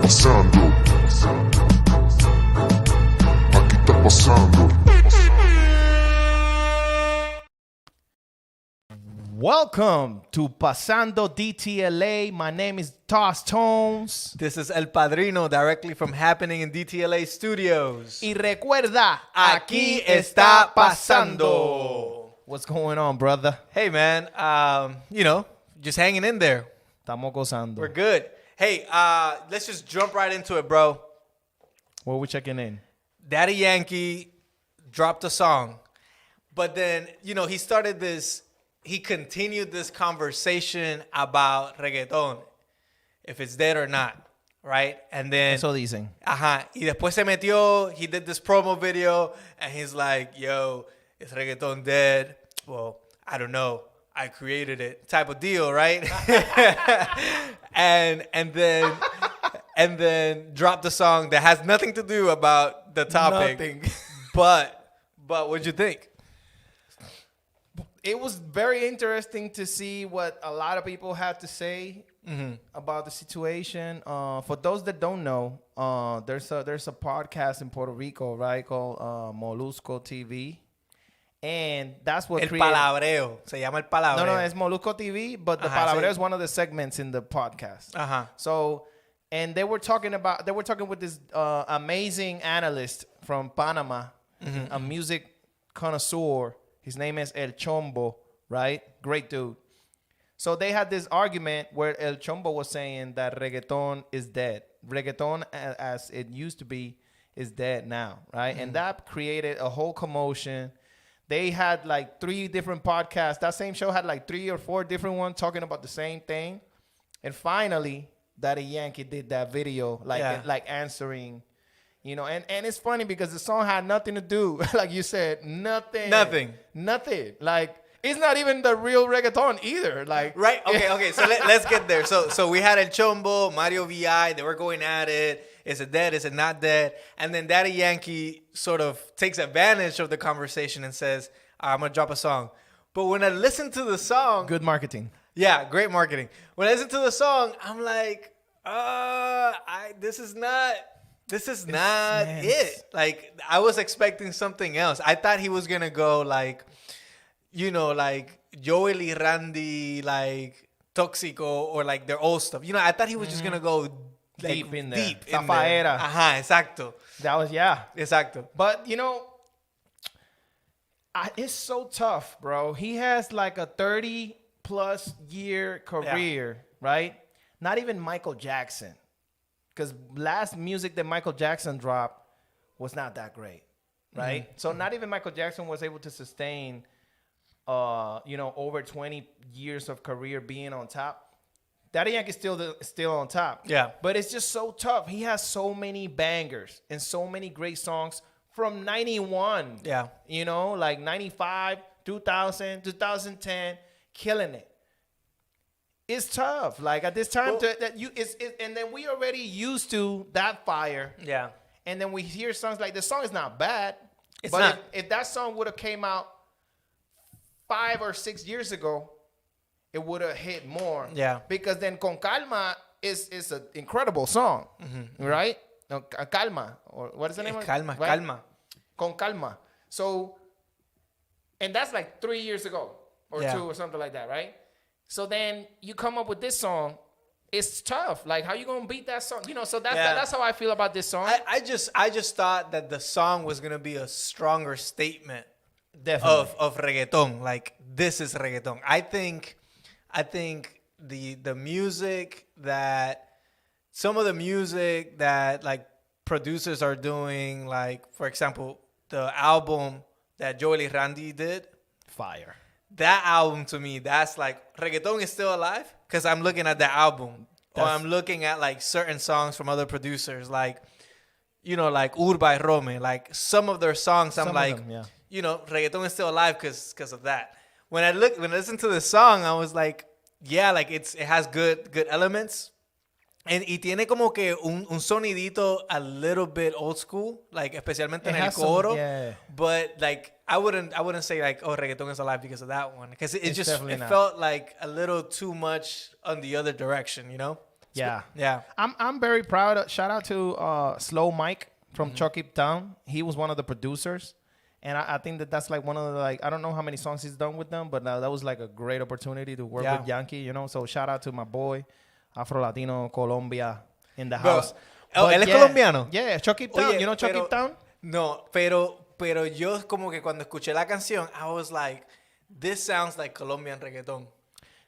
pasando. Aquí está pasando. Welcome to Pasando DTLA. My name is Toss Tones. This is El Padrino, directly from Happening in DTLA Studios. Y recuerda, Aquí está pasando. What's going on, brother? Hey, man, just hanging in there. Estamos gozando. We're good. Hey, let's just jump right into it, bro. Where we checking in? Daddy Yankee dropped a song, but then, he continued this conversation about reggaeton, if it's dead or not, right? And then... Eso dicen. Ajá. Y después se metió, he did this promo video, and he's like, yo, is reggaeton dead? Well, I don't know. I created it, type of deal, right? and then dropped a song that has nothing to do about the topic. Nothing. But what'd you think? It was very interesting to see what a lot of people had to say about the situation. For those that don't know, there's a podcast in Puerto Rico, right, called Molusco TV. And that's what El Palabreo. Se llama El Palabreo. No, it's Molusco TV, but the Palabreo is one of the segments in the podcast. So, and they were talking with this amazing analyst from Panama, a music connoisseur. His name is El Chombo, right? Great dude. So they had this argument where El Chombo was saying that reggaeton is dead. Reggaeton, as it used to be, is dead now, right? And that created a whole commotion. They had like 3 different podcasts. That same show had like 3 or 4 different ones talking about the same thing. And finally, Daddy Yankee did that video, like answering, and it's funny because the song had nothing to do, like you said, nothing. Like, it's not even the real reggaeton either. Like, right? Okay. So let's get there. So we had El Chombo, Mario VI. They were going at it. Is it dead? Is it not dead? And then Daddy Yankee sort of takes advantage of the conversation and says, I'm going to drop a song. But when I listen to the song... Good marketing. Yeah, great marketing. When I listen to the song, I'm like, this is not it. Like, I was expecting something else. I thought he was going to go like Joel y Randy, like Tóxico, or like their old stuff. I thought he was just going to go deep in there. Deep in there. Ajá, exacto. That was, yeah. Exacto. But, it's so tough, bro. He has like a 30-plus year career, right? Not even Michael Jackson. Because last music that Michael Jackson dropped was not that great, right? So not even Michael Jackson was able to sustain, over 20 years of career being on top. Daddy Yankee's still on top. Yeah. But it's just so tough. He has so many bangers and so many great songs from 91. Yeah. Like 95, 2000, 2010, killing it. It's tough. Like at this time, and then we already used to that fire. Yeah. And then we hear songs like the song is not bad. It's not. If that song would have came out 5 or 6 years ago, it would have hit more. Yeah. Because then Con Calma is an incredible song, right? No, Calma, or what is the name of it? Calma, right? Calma. Con Calma. So, and that's like 3 years ago or 2 or something like that, right? So then you come up with this song. It's tough. Like, how you gonna beat that song? So that's how I feel about this song. I just thought that the song was gonna be a stronger statement of reggaeton. Like, this is reggaeton. I think the music that some of the music that like producers are doing, like for example the album that Joel y Randy did, fire. That album to me, that's like reggaeton is still alive because I'm looking at the album, or I'm looking at like certain songs from other producers, like like Urba y Rome, like some of their songs. I'm like, reggaeton is still alive because of that. When I listened to the song, I was like, yeah, like it has good elements. Y tiene como que un sonidito a little bit old school, like especialmente en el coro. But like I wouldn't say like, oh, reggaeton is alive because of that one, because it felt like a little too much on the other direction, Yeah. Yeah. I'm very proud. Shout out to Slow Mike from Chucky Town. He was one of the producers. And I think that's like one of the, like, I don't know how many songs he's done with them, but that was like a great opportunity to work with Yankee, you know. So shout out to my boy, Afro Latino Colombia in the house. ¿Él es colombiano? Yeah, Chucky Town. You know Chucky Town? No, pero yo como que cuando escuché la canción, I was like, this sounds like Colombian reggaeton.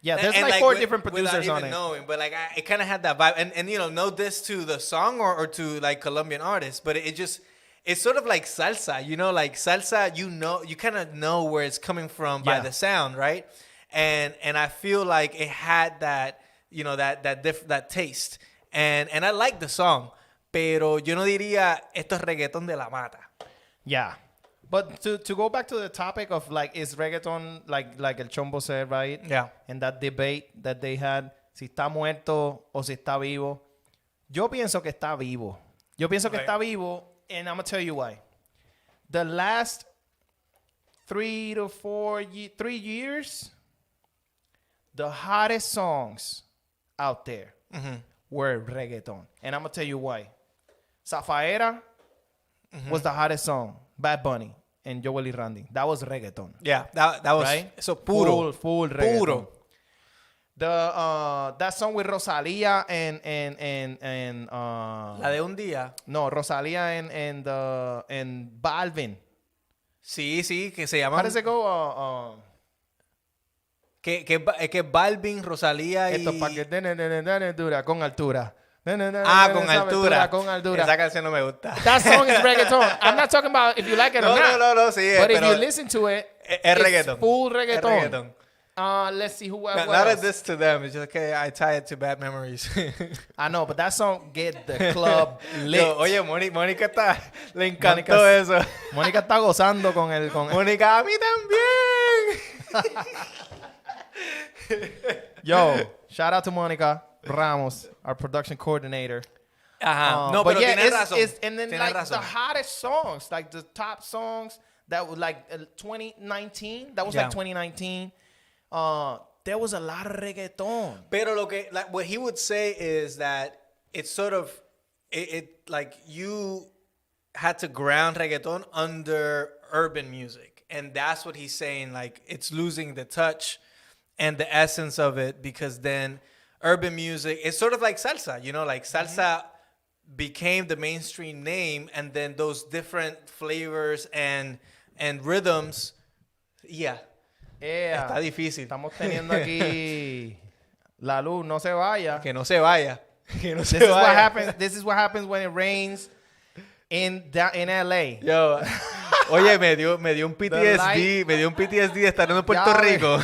Yeah, there's like four different producers on it. Knowing, but like it kind of had that vibe. And you know this to the song or to like Colombian artists, but it's sort of like salsa, you know, like salsa, you kind of know where it's coming from by the sound, right? And I feel like it had that, you know, that taste. And I like the song, pero yo no diría esto es reggaeton de la mata. Yeah. But to go back to the topic of like, is reggaeton like El Chombo said, right? Yeah. And that debate that they had, si está muerto o si está vivo. Yo pienso que está vivo. Yo pienso que está vivo, and I'm going to tell you why. The last 3 to 4 years, the hottest songs out there were reggaeton. And I'm going to tell you why. Zafaera was the hottest song. Bad Bunny and Joel y Randy. That was reggaeton. Yeah, that was right? So puro. Full reggaeton. That song with Rosalía and La de un día. No, Rosalía and Balvin. Sí, que se llama. How does it go? Que Balvin, Rosalía y... Esto pa' que dura con altura. Con altura. Con altura. Esa canción no me gusta. That song is reggaeton. I'm not talking about if you like it or not. No, sí. But if you listen to it, es reggaeton. Full reggaeton. Let's see who else. Not this to them. It's just okay. I tie it to bad memories. I know, but that song get the club lit. Yo, oye, Mónica le encantó eso. Mónica está gozando con Mónica, a mí también. Yo, shout out to Mónica Ramos, our production coordinator. No, but pero yeah, tienes razón. And then like the hottest songs, like the top songs that was like 2019. That was like 2019. There was a lot of reggaeton. Pero what he would say is that it's sort of it like you had to ground reggaeton under urban music, and that's what he's saying. Like it's losing the touch and the essence of it because then urban music it's sort of like salsa. You know, like salsa became the mainstream name, and then those different flavors and rhythms, Está difícil. Estamos teniendo aquí la luz, no se vaya. Que no se vaya. This is what happens when it rains in LA. Yo, oye, me dio un PTSD de estar en Puerto Rico.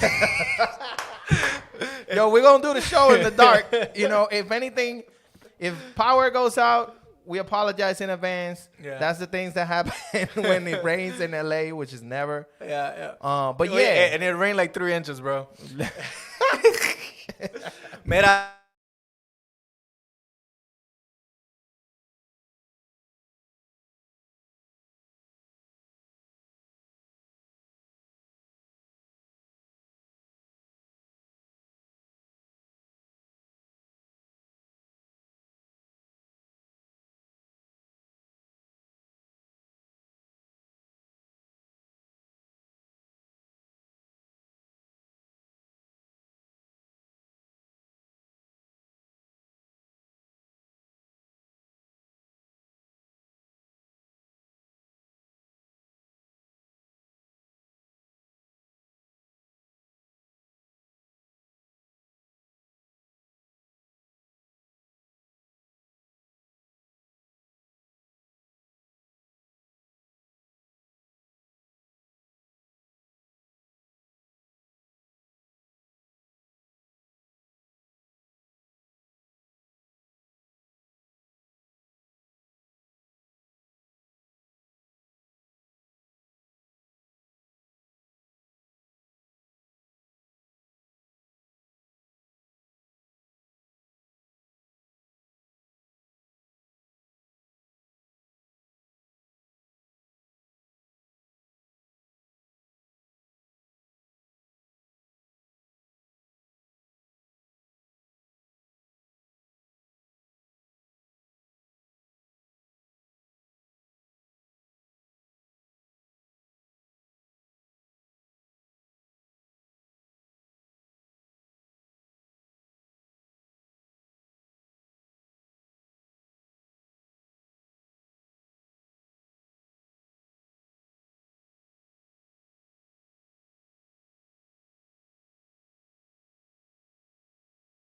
Yo, we're going to do the show in the dark. You know, if anything, if power goes out, we apologize in advance. Yeah. That's the things that happen when it rains in LA, which is never. Yeah. But yeah. And it rained like 3 inches, bro. Mira.